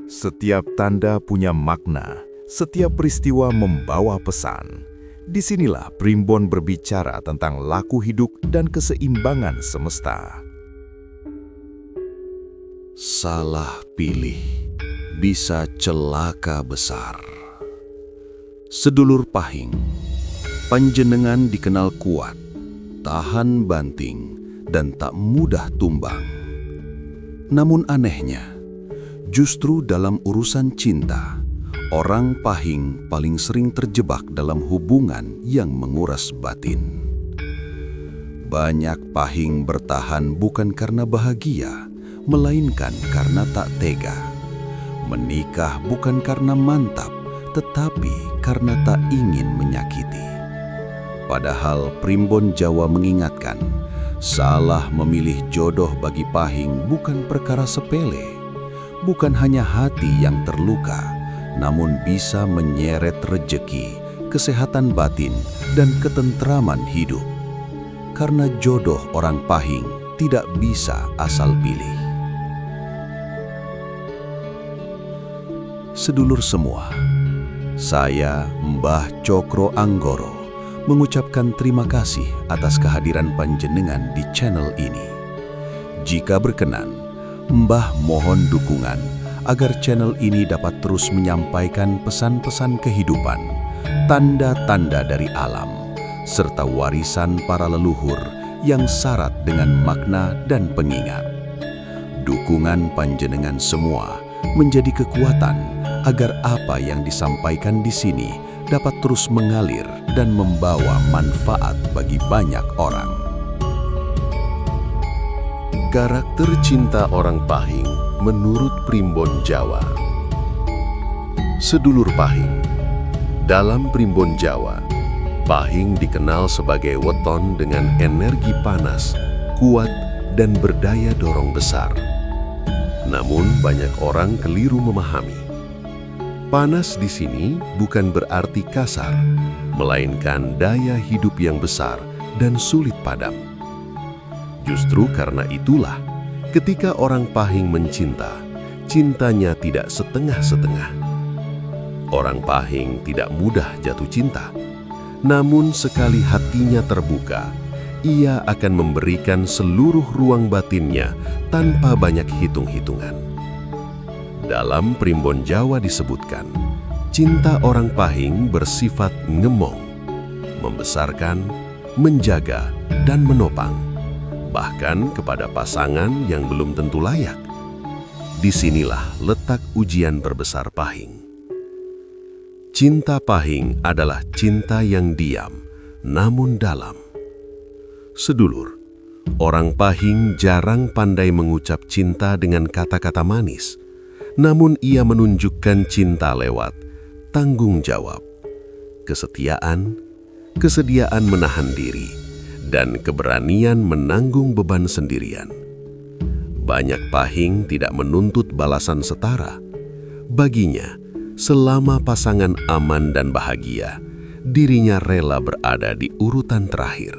Setiap tanda punya makna, setiap peristiwa membawa pesan. Disinilah Primbon berbicara tentang laku hidup dan keseimbangan semesta. Salah pilih bisa celaka besar. Sedulur Pahing, panjenengan dikenal kuat, tahan banting, dan tak mudah tumbang. Namun anehnya, justru dalam urusan cinta, orang Pahing paling sering terjebak dalam hubungan yang menguras batin. Banyak Pahing bertahan bukan karena bahagia, melainkan karena tak tega. Menikah bukan karena mantap, tetapi karena tak ingin menyakiti. Padahal Primbon Jawa mengingatkan, salah memilih jodoh bagi Pahing bukan perkara sepele. Bukan hanya hati yang terluka, namun bisa menyeret rejeki, kesehatan batin, dan ketentraman hidup. Karena jodoh orang Pahing tidak bisa asal pilih. Sedulur semua, saya, Mbah Cokro Anggoro, mengucapkan terima kasih atas kehadiran panjenengan di channel ini. Jika berkenan, Mbah mohon dukungan agar channel ini dapat terus menyampaikan pesan-pesan kehidupan, tanda-tanda dari alam, serta warisan para leluhur yang syarat dengan makna dan pengingat. Dukungan panjenengan semua menjadi kekuatan agar apa yang disampaikan di sini dapat terus mengalir dan membawa manfaat bagi banyak orang. Karakter cinta orang Pahing menurut Primbon Jawa. Sedulur Pahing, dalam Primbon Jawa, Pahing dikenal sebagai weton dengan energi panas, kuat, dan berdaya dorong besar. Namun banyak orang keliru memahami. Panas di sini bukan berarti kasar, melainkan daya hidup yang besar dan sulit padam. Justru karena itulah, ketika orang Pahing mencinta, cintanya tidak setengah-setengah. Orang Pahing tidak mudah jatuh cinta, namun sekali hatinya terbuka, ia akan memberikan seluruh ruang batinnya tanpa banyak hitung-hitungan. Dalam Primbon Jawa disebutkan, cinta orang Pahing bersifat ngemong, membesarkan, menjaga, dan menopang, bahkan kepada pasangan yang belum tentu layak. Disinilah letak ujian terbesar Pahing. Cinta Pahing adalah cinta yang diam, namun dalam. Sedulur, orang Pahing jarang pandai mengucap cinta dengan kata-kata manis, namun ia menunjukkan cinta lewat tanggung jawab, kesetiaan, kesediaan menahan diri, dan keberanian menanggung beban sendirian. Banyak Pahing tidak menuntut balasan setara. Baginya, selama pasangan aman dan bahagia, dirinya rela berada di urutan terakhir.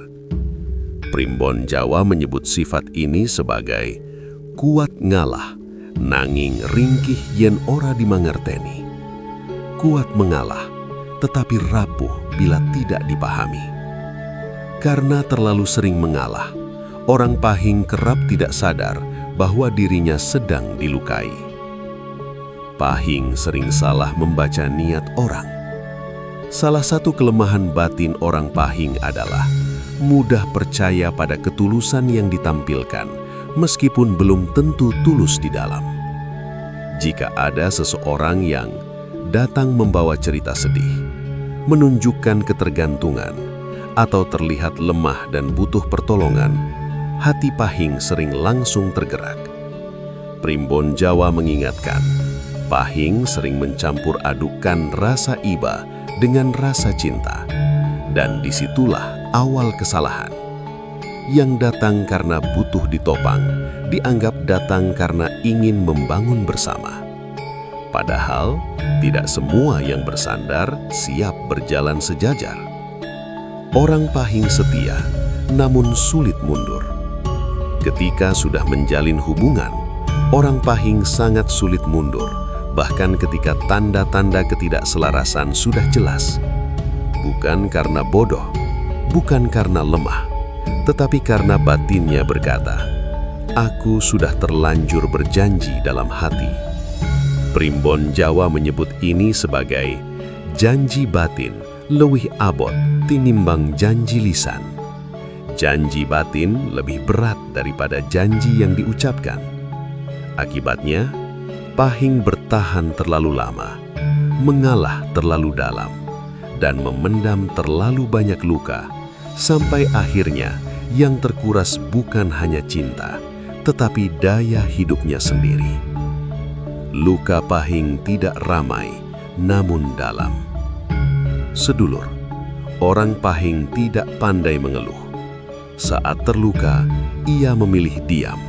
Primbon Jawa menyebut sifat ini sebagai kuat ngalah, nanging ringkih yen ora dimangerteni. Kuat mengalah, tetapi rapuh bila tidak dipahami. Karena terlalu sering mengalah, orang Pahing kerap tidak sadar bahwa dirinya sedang dilukai. Pahing sering salah membaca niat orang. Salah satu kelemahan batin orang Pahing adalah mudah percaya pada ketulusan yang ditampilkan, meskipun belum tentu tulus di dalam. Jika ada seseorang yang datang membawa cerita sedih, menunjukkan ketergantungan, atau terlihat lemah dan butuh pertolongan, hati Pahing sering langsung tergerak. Primbon Jawa mengingatkan, Pahing sering mencampur adukan rasa iba dengan rasa cinta, dan disitulah awal kesalahan. Yang datang karena butuh ditopang, dianggap datang karena ingin membangun bersama. Padahal, tidak semua yang bersandar siap berjalan sejajar. Orang Pahing setia, namun sulit mundur. Ketika sudah menjalin hubungan, orang Pahing sangat sulit mundur, bahkan ketika tanda-tanda ketidakselarasan sudah jelas. Bukan karena bodoh, bukan karena lemah, tetapi karena batinnya berkata, "Aku sudah terlanjur berjanji dalam hati." Primbon Jawa menyebut ini sebagai janji batin leuwih abot tinimbang janji lisan. Janji batin lebih berat daripada janji yang diucapkan. Akibatnya, pahing bertahan terlalu lama, mengalah terlalu dalam, dan memendam terlalu banyak luka, sampai akhirnya yang terkuras bukan hanya cinta, tetapi daya hidupnya sendiri. Luka pahing tidak ramai, namun dalam. Sedulur, orang pahing tidak pandai mengeluh. Saat terluka, ia memilih diam.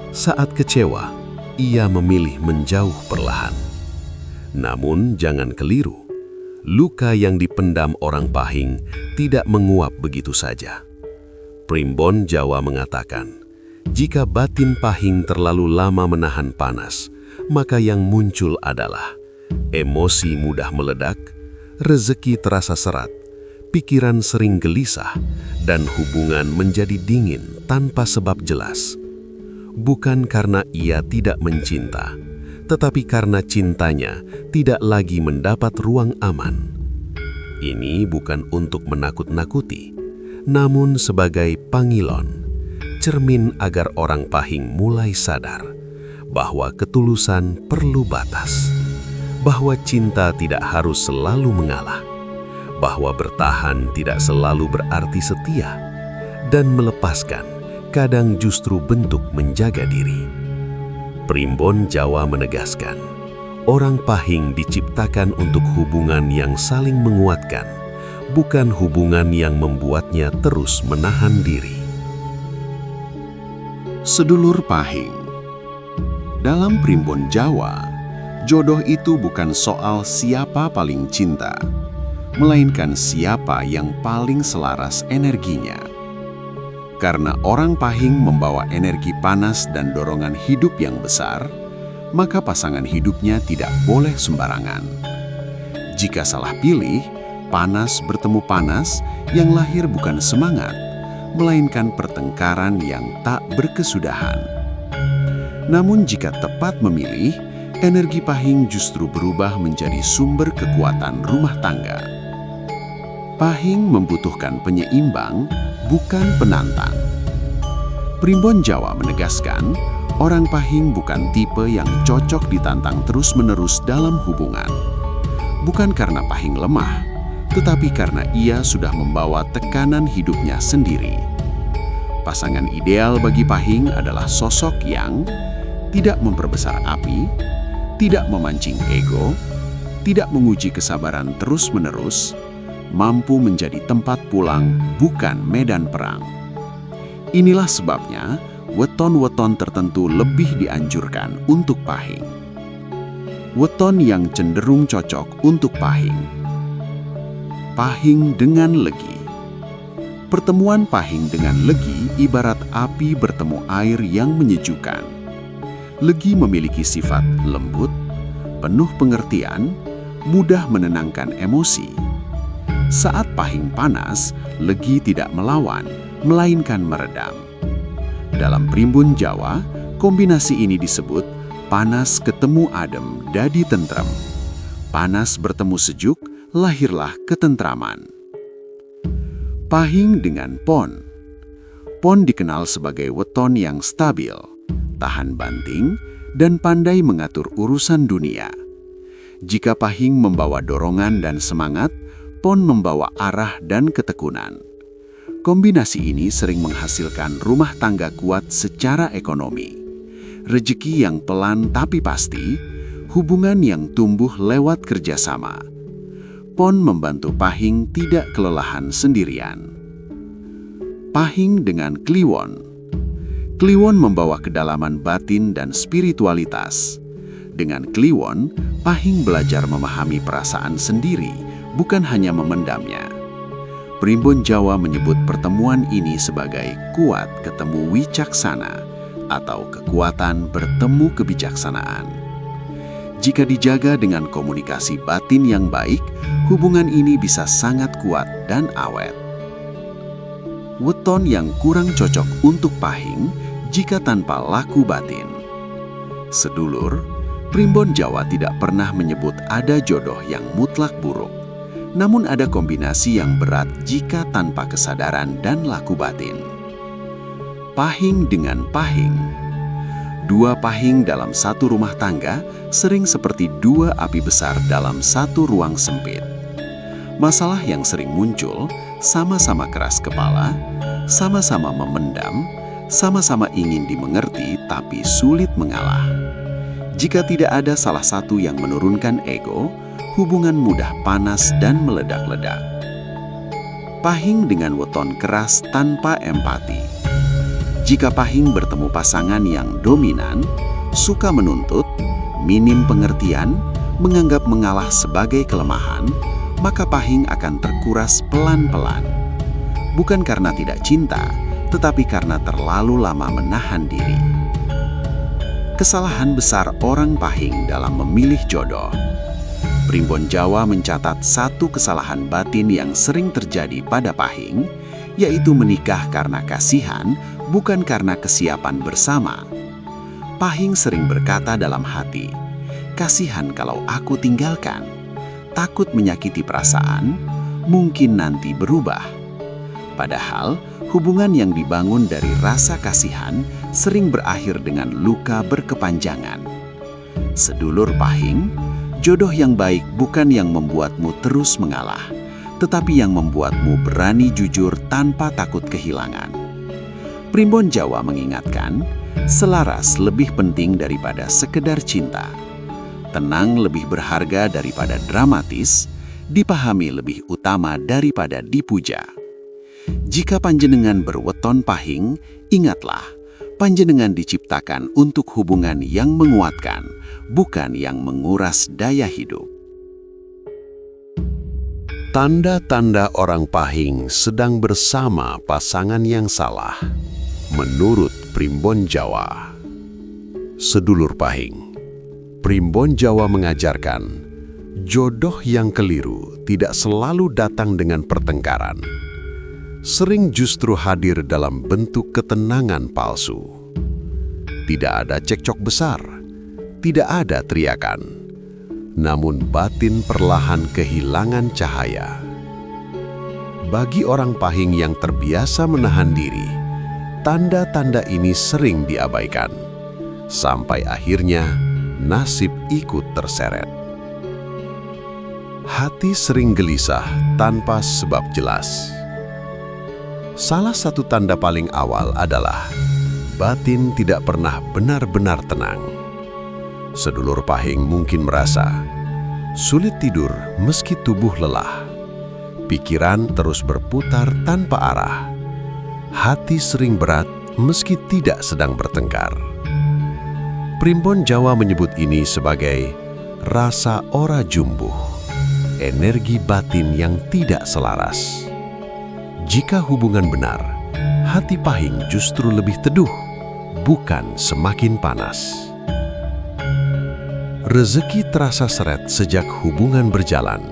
Saat kecewa, ia memilih menjauh perlahan. Namun jangan keliru. Luka yang dipendam orang pahing tidak menguap begitu saja. Primbon Jawa mengatakan, jika batin pahing terlalu lama menahan panas, maka yang muncul adalah emosi mudah meledak, rezeki terasa serat, pikiran sering gelisah, dan hubungan menjadi dingin tanpa sebab jelas. Bukan karena ia tidak mencinta, tetapi karena cintanya tidak lagi mendapat ruang aman. Ini bukan untuk menakut-nakuti, namun sebagai pangilon, cermin agar orang pahing mulai sadar bahwa ketulusan perlu batas, bahwa cinta tidak harus selalu mengalah, bahwa bertahan tidak selalu berarti setia, dan melepaskan kadang justru bentuk menjaga diri. Primbon Jawa menegaskan, orang pahing diciptakan untuk hubungan yang saling menguatkan, bukan hubungan yang membuatnya terus menahan diri. Sedulur pahing, dalam Primbon Jawa, jodoh itu bukan soal siapa paling cinta, melainkan siapa yang paling selaras energinya. Karena orang pahing membawa energi panas dan dorongan hidup yang besar, maka pasangan hidupnya tidak boleh sembarangan. Jika salah pilih, panas bertemu panas, yang lahir bukan semangat, melainkan pertengkaran yang tak berkesudahan. Namun jika tepat memilih, energi pahing justru berubah menjadi sumber kekuatan rumah tangga. Pahing membutuhkan penyeimbang, bukan penantang. Primbon Jawa menegaskan, orang pahing bukan tipe yang cocok ditantang terus-menerus dalam hubungan. Bukan karena pahing lemah, tetapi karena ia sudah membawa tekanan hidupnya sendiri. Pasangan ideal bagi pahing adalah sosok yang tidak memperbesar api, tidak memancing ego, tidak menguji kesabaran terus-menerus, mampu menjadi tempat pulang, bukan medan perang. Inilah sebabnya, weton-weton tertentu lebih dianjurkan untuk pahing. Weton yang cenderung cocok untuk pahing. Pahing dengan legi. Pertemuan pahing dengan legi ibarat api bertemu air yang menyejukkan. Legi memiliki sifat lembut, penuh pengertian, mudah menenangkan emosi. Saat pahing panas, legi tidak melawan, melainkan meredam. Dalam Primbon Jawa, kombinasi ini disebut panas ketemu adem dadi tentrem. Panas bertemu sejuk, lahirlah ketentraman. Pahing dengan pon. Pon dikenal sebagai weton yang stabil, tahan banting, dan pandai mengatur urusan dunia. Jika pahing membawa dorongan dan semangat, pon membawa arah dan ketekunan. Kombinasi ini sering menghasilkan rumah tangga kuat secara ekonomi, rezeki yang pelan tapi pasti, hubungan yang tumbuh lewat kerjasama. Pon membantu pahing tidak kelelahan sendirian. Pahing dengan kliwon. Kliwon membawa kedalaman batin dan spiritualitas. Dengan kliwon, pahing belajar memahami perasaan sendiri, bukan hanya memendamnya. Primbon Jawa menyebut pertemuan ini sebagai kuat ketemu wicaksana atau kekuatan bertemu kebijaksanaan. Jika dijaga dengan komunikasi batin yang baik, hubungan ini bisa sangat kuat dan awet. Weton yang kurang cocok untuk Pahing jika tanpa laku batin. Sedulur, Primbon Jawa tidak pernah menyebut ada jodoh yang mutlak buruk. Namun ada kombinasi yang berat jika tanpa kesadaran dan laku batin. Pahing dengan Pahing. Dua Pahing dalam satu rumah tangga sering seperti dua api besar dalam satu ruang sempit. Masalah yang sering muncul, sama-sama keras kepala, sama-sama memendam, sama-sama ingin dimengerti tapi sulit mengalah. Jika tidak ada salah satu yang menurunkan ego, hubungan mudah panas dan meledak-ledak. Pahing dengan weton keras tanpa empati. Jika Pahing bertemu pasangan yang dominan, suka menuntut, minim pengertian, menganggap mengalah sebagai kelemahan, maka Pahing akan terkuras pelan-pelan. Bukan karena tidak cinta, tetapi karena terlalu lama menahan diri. Kesalahan besar orang Pahing dalam memilih jodoh. Primbon Jawa mencatat satu kesalahan batin yang sering terjadi pada Pahing, yaitu menikah karena kasihan, bukan karena kesiapan bersama. Pahing sering berkata dalam hati, "Kasihan kalau aku tinggalkan, takut menyakiti perasaan, mungkin nanti berubah." Padahal, hubungan yang dibangun dari rasa kasihan sering berakhir dengan luka berkepanjangan. Sedulur Pahing, jodoh yang baik bukan yang membuatmu terus mengalah, tetapi yang membuatmu berani jujur tanpa takut kehilangan. Primbon Jawa mengingatkan, selaras lebih penting daripada sekedar cinta. Tenang lebih berharga daripada dramatis, dipahami lebih utama daripada dipuja. Jika panjenengan berweton Pahing, ingatlah, panjenengan diciptakan untuk hubungan yang menguatkan, bukan yang menguras daya hidup. Tanda-tanda orang Pahing sedang bersama pasangan yang salah. Menurut Primbon Jawa. Sedulur Pahing, Primbon Jawa mengajarkan, jodoh yang keliru tidak selalu datang dengan pertengkaran. Sering justru hadir dalam bentuk ketenangan palsu. Tidak ada cekcok besar, tidak ada teriakan, namun batin perlahan kehilangan cahaya. Bagi orang Pahing yang terbiasa menahan diri, tanda-tanda ini sering diabaikan, sampai akhirnya nasib ikut terseret. Hati sering gelisah tanpa sebab jelas. Salah satu tanda paling awal adalah batin tidak pernah benar-benar tenang. Sedulur Pahing mungkin merasa sulit tidur meski tubuh lelah. Pikiran terus berputar tanpa arah. Hati sering berat meski tidak sedang bertengkar. Primbon Jawa menyebut ini sebagai rasa ora jumbuh, energi batin yang tidak selaras. Jika hubungan benar, hati Pahing justru lebih teduh, bukan semakin panas. Rezeki terasa seret sejak hubungan berjalan.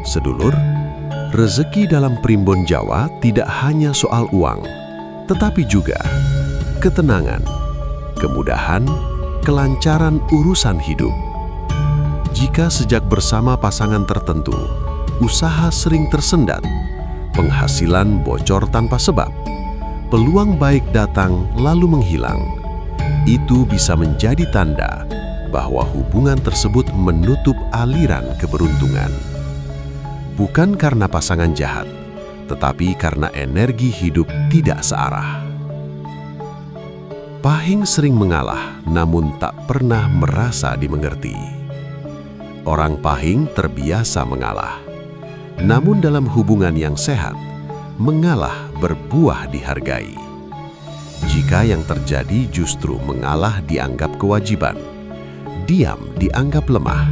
Sedulur, rezeki dalam Primbon Jawa tidak hanya soal uang, tetapi juga ketenangan, kemudahan, kelancaran urusan hidup. Jika sejak bersama pasangan tertentu, usaha sering tersendat, penghasilan bocor tanpa sebab, peluang baik datang lalu menghilang, itu bisa menjadi tanda bahwa hubungan tersebut menutup aliran keberuntungan. Bukan karena pasangan jahat, tetapi karena energi hidup tidak searah. Pahing sering mengalah, namun tak pernah merasa dimengerti. Orang Pahing terbiasa mengalah. Namun dalam hubungan yang sehat, mengalah berbuah dihargai. Jika yang terjadi justru mengalah dianggap kewajiban, diam dianggap lemah,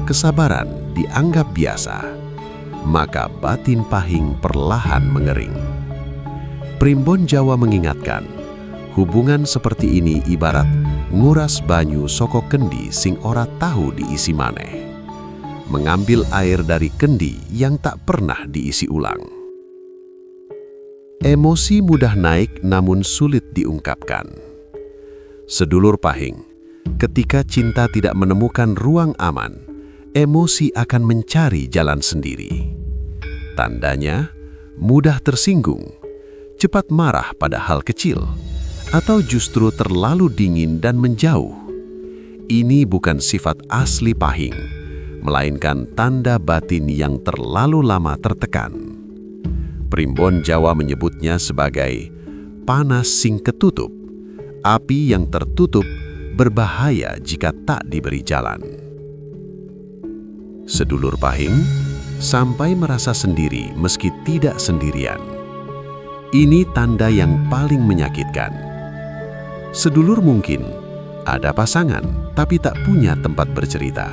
kesabaran dianggap biasa, maka batin Pahing perlahan mengering. Primbon Jawa mengingatkan, hubungan seperti ini ibarat nguras banyu saka kendi sing ora tahu diisi maneh. Mengambil air dari kendi yang tak pernah diisi ulang. Emosi mudah naik namun sulit diungkapkan. Sedulur Pahing, ketika cinta tidak menemukan ruang aman, emosi akan mencari jalan sendiri. Tandanya, mudah tersinggung, cepat marah pada hal kecil, atau justru terlalu dingin dan menjauh. Ini bukan sifat asli Pahing, melainkan tanda batin yang terlalu lama tertekan. Primbon Jawa menyebutnya sebagai panas sing ketutup, api yang tertutup berbahaya jika tak diberi jalan. Sedulur Pahing, sampai merasa sendiri meski tidak sendirian. Ini tanda yang paling menyakitkan. Sedulur mungkin ada pasangan tapi tak punya tempat bercerita.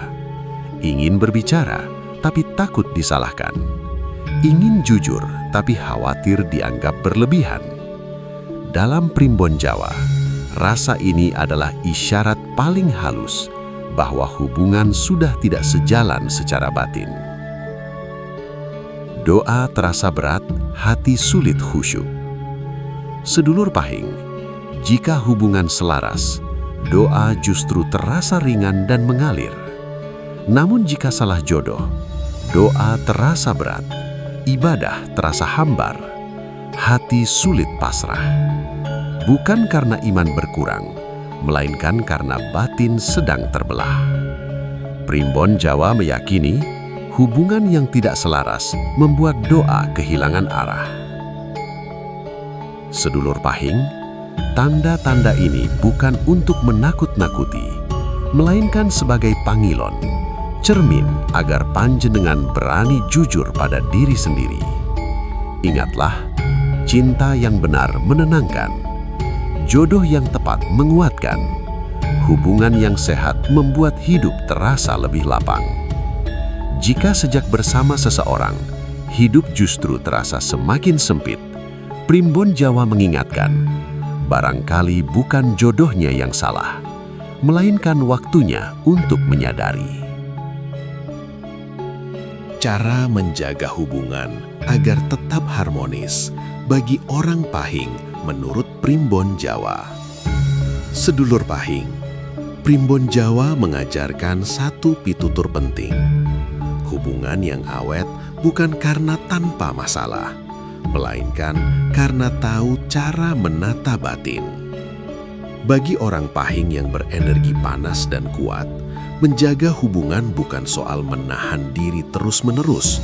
Ingin berbicara tapi takut disalahkan. Ingin jujur tapi khawatir dianggap berlebihan. Dalam Primbon Jawa, rasa ini adalah isyarat paling halus bahwa hubungan sudah tidak sejalan secara batin. Doa terasa berat, hati sulit khusyuk. Sedulur Pahing, jika hubungan selaras, doa justru terasa ringan dan mengalir. Namun jika salah jodoh, doa terasa berat, ibadah terasa hambar, hati sulit pasrah. Bukan karena iman berkurang, melainkan karena batin sedang terbelah. Primbon Jawa meyakini hubungan yang tidak selaras membuat doa kehilangan arah. Sedulur Pahing, tanda-tanda ini bukan untuk menakut-nakuti, melainkan sebagai pangilon, cermin agar panjenengan berani jujur pada diri sendiri. Ingatlah, cinta yang benar menenangkan, jodoh yang tepat menguatkan, hubungan yang sehat membuat hidup terasa lebih lapang. Jika sejak bersama seseorang, hidup justru terasa semakin sempit, Primbon Jawa mengingatkan, barangkali bukan jodohnya yang salah, melainkan waktunya untuk menyadari. Cara menjaga hubungan agar tetap harmonis bagi orang Pahing menurut Primbon Jawa. Sedulur Pahing, Primbon Jawa mengajarkan satu pitutur penting. Hubungan yang awet bukan karena tanpa masalah, melainkan karena tahu cara menata batin. Bagi orang Pahing yang berenergi panas dan kuat, menjaga hubungan bukan soal menahan diri terus-menerus,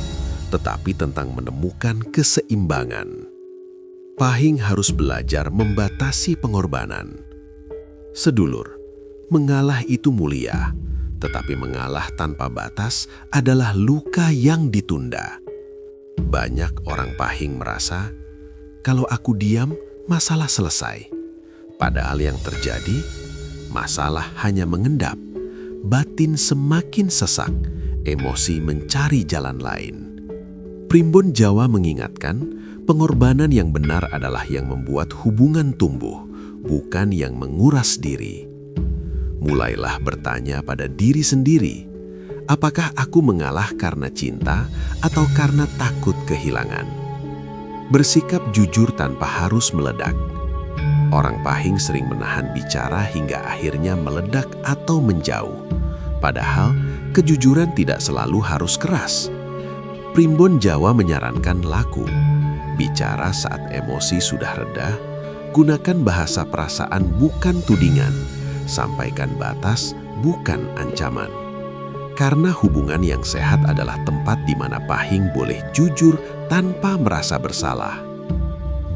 tetapi tentang menemukan keseimbangan. Pahing harus belajar membatasi pengorbanan. Sedulur, mengalah itu mulia, tetapi mengalah tanpa batas adalah luka yang ditunda. Banyak orang Pahing merasa, kalau aku diam, masalah selesai. Padahal yang terjadi, masalah hanya mengendap. Batin semakin sesak, emosi mencari jalan lain. Primbon Jawa mengingatkan, pengorbanan yang benar adalah yang membuat hubungan tumbuh, bukan yang menguras diri. Mulailah bertanya pada diri sendiri, apakah aku mengalah karena cinta atau karena takut kehilangan? Bersikap jujur tanpa harus meledak. Orang Pahing sering menahan bicara hingga akhirnya meledak atau menjauh. Padahal kejujuran tidak selalu harus keras. Primbon Jawa menyarankan laku. Bicara saat emosi sudah reda, gunakan bahasa perasaan bukan tudingan. Sampaikan batas, bukan ancaman. Karena hubungan yang sehat adalah tempat di mana Pahing boleh jujur tanpa merasa bersalah.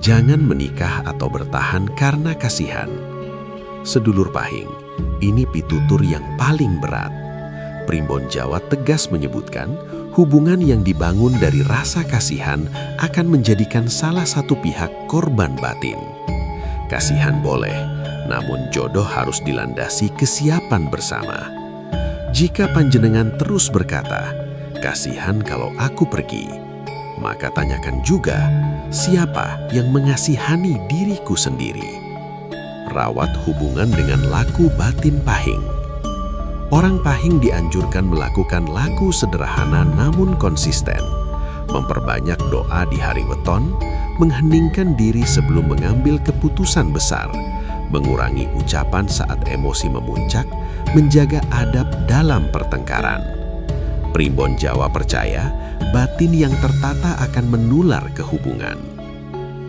Jangan menikah atau bertahan karena kasihan. Sedulur Pahing, ini pitutur yang paling berat. Primbon Jawa tegas menyebutkan, hubungan yang dibangun dari rasa kasihan akan menjadikan salah satu pihak korban batin. Kasihan boleh, namun jodoh harus dilandasi kesiapan bersama. Jika panjenengan terus berkata, kasihan kalau aku pergi, maka tanyakan juga, siapa yang mengasihani diriku sendiri? Rawat hubungan dengan laku batin Pahing. Orang Pahing dianjurkan melakukan laku sederhana namun konsisten, memperbanyak doa di hari weton, mengheningkan diri sebelum mengambil keputusan besar, mengurangi ucapan saat emosi memuncak, menjaga adab dalam pertengkaran. Primbon Jawa percaya batin yang tertata akan menular ke hubungan.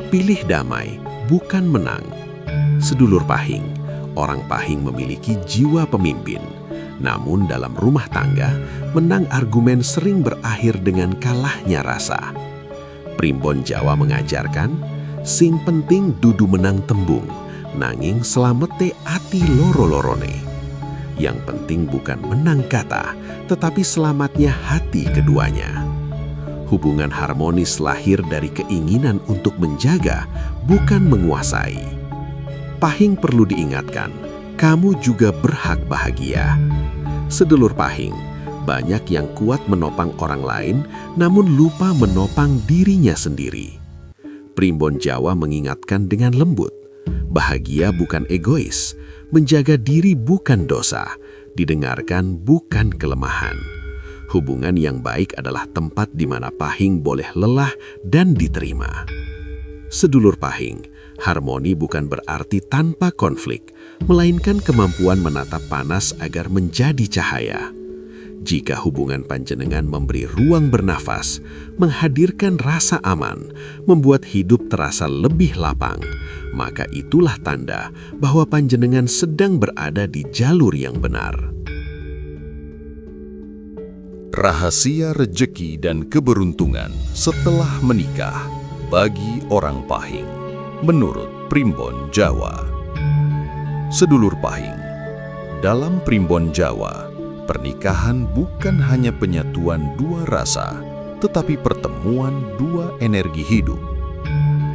Pilih damai, bukan menang. Sedulur Pahing, orang Pahing memiliki jiwa pemimpin. Namun dalam rumah tangga, menang argumen sering berakhir dengan kalahnya rasa. Primbon Jawa mengajarkan, sing penting dudu menang tembung, nanging slamete ati loro-lorone. Yang penting bukan menang kata, tetapi selamatnya hati keduanya. Hubungan harmonis lahir dari keinginan untuk menjaga, bukan menguasai. Pahing perlu diingatkan, kamu juga berhak bahagia. Sedulur Pahing, banyak yang kuat menopang orang lain, namun lupa menopang dirinya sendiri. Primbon Jawa mengingatkan dengan lembut, bahagia bukan egois, menjaga diri bukan dosa, didengarkan bukan kelemahan. Hubungan yang baik adalah tempat di mana Pahing boleh lelah dan diterima. Sedulur Pahing, harmoni bukan berarti tanpa konflik, melainkan kemampuan menatap panas agar menjadi cahaya. Jika hubungan panjenengan memberi ruang bernafas, menghadirkan rasa aman, membuat hidup terasa lebih lapang, maka itulah tanda bahwa panjenengan sedang berada di jalur yang benar. Rahasia rejeki dan keberuntungan setelah menikah bagi orang Pahing, menurut Primbon Jawa. Sedulur Pahing, dalam Primbon Jawa, pernikahan bukan hanya penyatuan dua rasa, tetapi pertemuan dua energi hidup.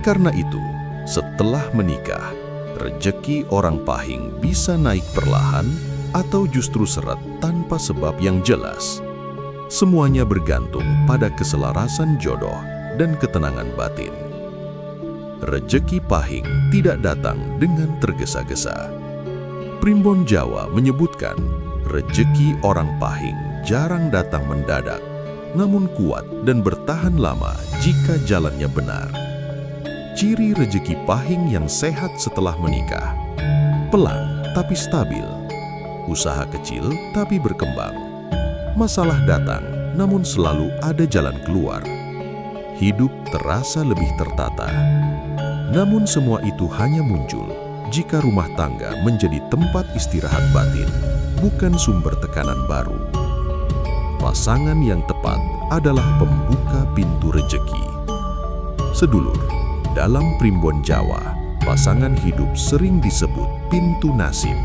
Karena itu, setelah menikah, rejeki orang Pahing bisa naik perlahan atau justru seret tanpa sebab yang jelas. Semuanya bergantung pada keselarasan jodoh dan ketenangan batin. Rejeki Pahing tidak datang dengan tergesa-gesa. Primbon Jawa menyebutkan, rejeki orang Pahing jarang datang mendadak, namun kuat dan bertahan lama jika jalannya benar. Ciri rejeki Pahing yang sehat setelah menikah: pelan tapi stabil, usaha kecil tapi berkembang, masalah datang namun selalu ada jalan keluar, hidup terasa lebih tertata. Namun semua itu hanya muncul jika rumah tangga menjadi tempat istirahat batin, bukan sumber tekanan baru. Pasangan yang tepat adalah pembuka pintu rejeki. Sedulur, dalam Primbon Jawa, pasangan hidup sering disebut pintu nasib.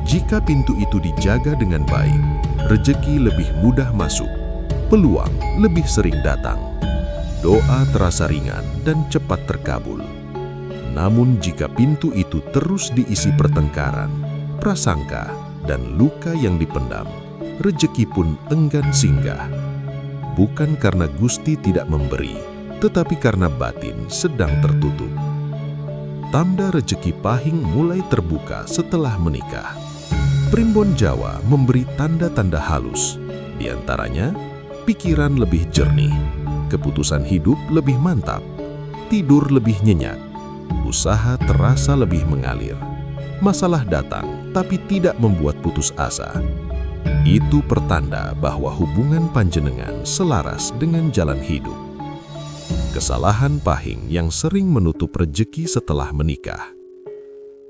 Jika pintu itu dijaga dengan baik, rejeki lebih mudah masuk, peluang lebih sering datang, doa terasa ringan dan cepat terkabul. Namun jika pintu itu terus diisi pertengkaran, prasangka, dan luka yang dipendam, rejeki pun enggan singgah. Bukan karena Gusti tidak memberi, tetapi karena batin sedang tertutup. Tanda rejeki Pahing mulai terbuka setelah menikah. Primbon Jawa memberi tanda-tanda halus, diantaranya pikiran lebih jernih, keputusan hidup lebih mantap, tidur lebih nyenyak, usaha terasa lebih mengalir, masalah datang tapi tidak membuat putus asa. Itu pertanda bahwa hubungan panjenengan selaras dengan jalan hidup. Kesalahan Pahing yang sering menutup rejeki setelah menikah.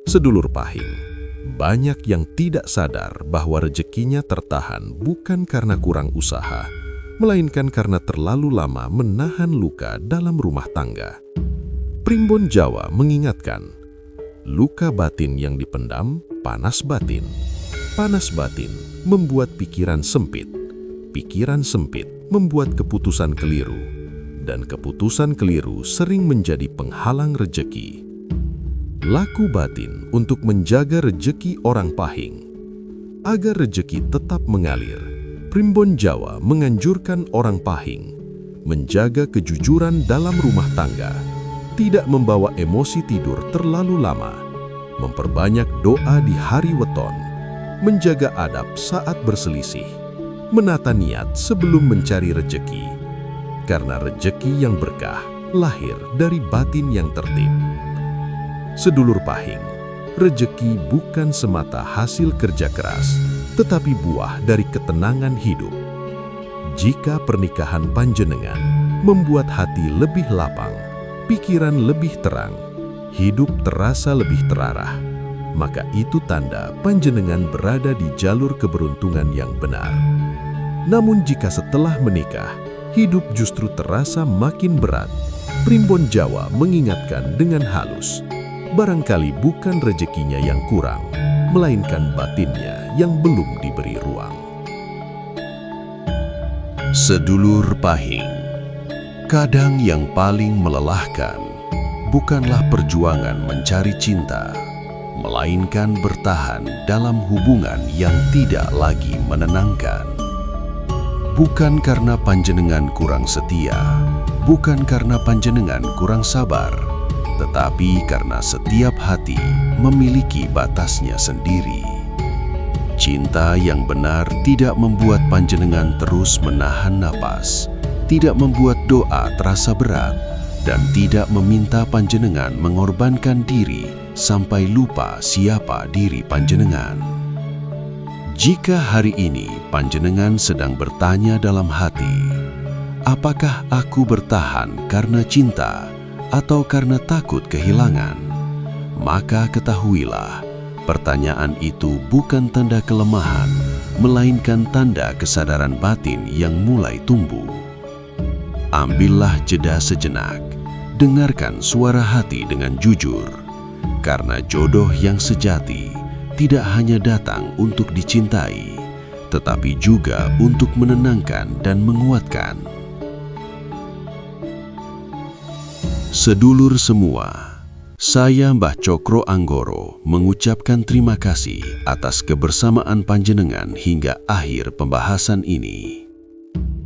Sedulur Pahing, banyak yang tidak sadar bahwa rejekinya tertahan bukan karena kurang usaha, melainkan karena terlalu lama menahan luka dalam rumah tangga. Primbon Jawa mengingatkan, luka batin yang dipendam panas batin. Panas batin membuat pikiran sempit membuat keputusan keliru, dan keputusan keliru sering menjadi penghalang rejeki. Laku batin untuk menjaga rejeki orang Pahing. Agar rejeki tetap mengalir, Primbon Jawa menganjurkan orang Pahing menjaga kejujuran dalam rumah tangga, tidak membawa emosi tidur terlalu lama, memperbanyak doa di hari weton, menjaga adab saat berselisih, menata niat sebelum mencari rejeki, karena rejeki yang berkah lahir dari batin yang tertib. Sedulur Pahing, rejeki bukan semata hasil kerja keras, tetapi buah dari ketenangan hidup. Jika pernikahan panjenengan membuat hati lebih lapang, pikiran lebih terang, hidup terasa lebih terarah, maka itu tanda panjenengan berada di jalur keberuntungan yang benar. Namun jika setelah menikah, hidup justru terasa makin berat, Primbon Jawa mengingatkan dengan halus, barangkali bukan rezekinya yang kurang, melainkan batinnya yang belum diberi ruang. Sedulur Pahing, kadang yang paling melelahkan bukanlah perjuangan mencari cinta, melainkan bertahan dalam hubungan yang tidak lagi menenangkan. Bukan karena panjenengan kurang setia, bukan karena panjenengan kurang sabar, tetapi karena setiap hati memiliki batasnya sendiri. Cinta yang benar tidak membuat panjenengan terus menahan napas, tidak membuat doa terasa berat, dan tidak meminta panjenengan mengorbankan diri sampai lupa siapa diri panjenengan. Jika hari ini panjenengan sedang bertanya dalam hati, apakah aku bertahan karena cinta atau karena takut kehilangan? Maka ketahuilah, pertanyaan itu bukan tanda kelemahan, melainkan tanda kesadaran batin yang mulai tumbuh. Ambillah jeda sejenak, dengarkan suara hati dengan jujur, karena jodoh yang sejati tidak hanya datang untuk dicintai, tetapi juga untuk menenangkan dan menguatkan. Sedulur semua, saya Mbah Cokro Anggoro mengucapkan terima kasih atas kebersamaan panjenengan hingga akhir pembahasan ini.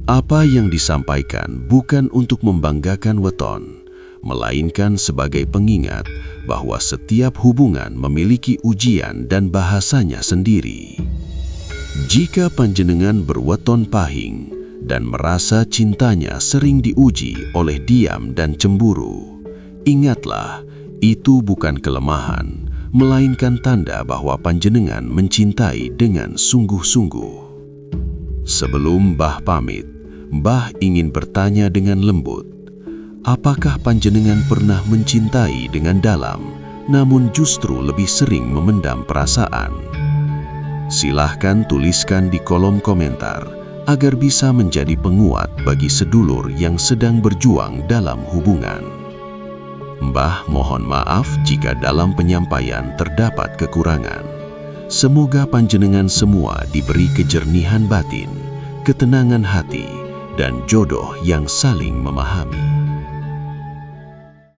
Apa yang disampaikan bukan untuk membanggakan weton, melainkan sebagai pengingat bahwa setiap hubungan memiliki ujian dan bahasanya sendiri. Jika panjenengan berweton pahing dan merasa cintanya sering diuji oleh diam dan cemburu, ingatlah, itu bukan kelemahan, melainkan tanda bahwa panjenengan mencintai dengan sungguh-sungguh. Sebelum Mbah pamit, Mbah ingin bertanya dengan lembut, apakah panjenengan pernah mencintai dengan dalam, namun justru lebih sering memendam perasaan? Silahkan tuliskan di kolom komentar agar bisa menjadi penguat bagi sedulur yang sedang berjuang dalam hubungan. Mbah mohon maaf jika dalam penyampaian terdapat kekurangan. Semoga panjenengan semua diberi kejernihan batin, ketenangan hati, dan jodoh yang saling memahami.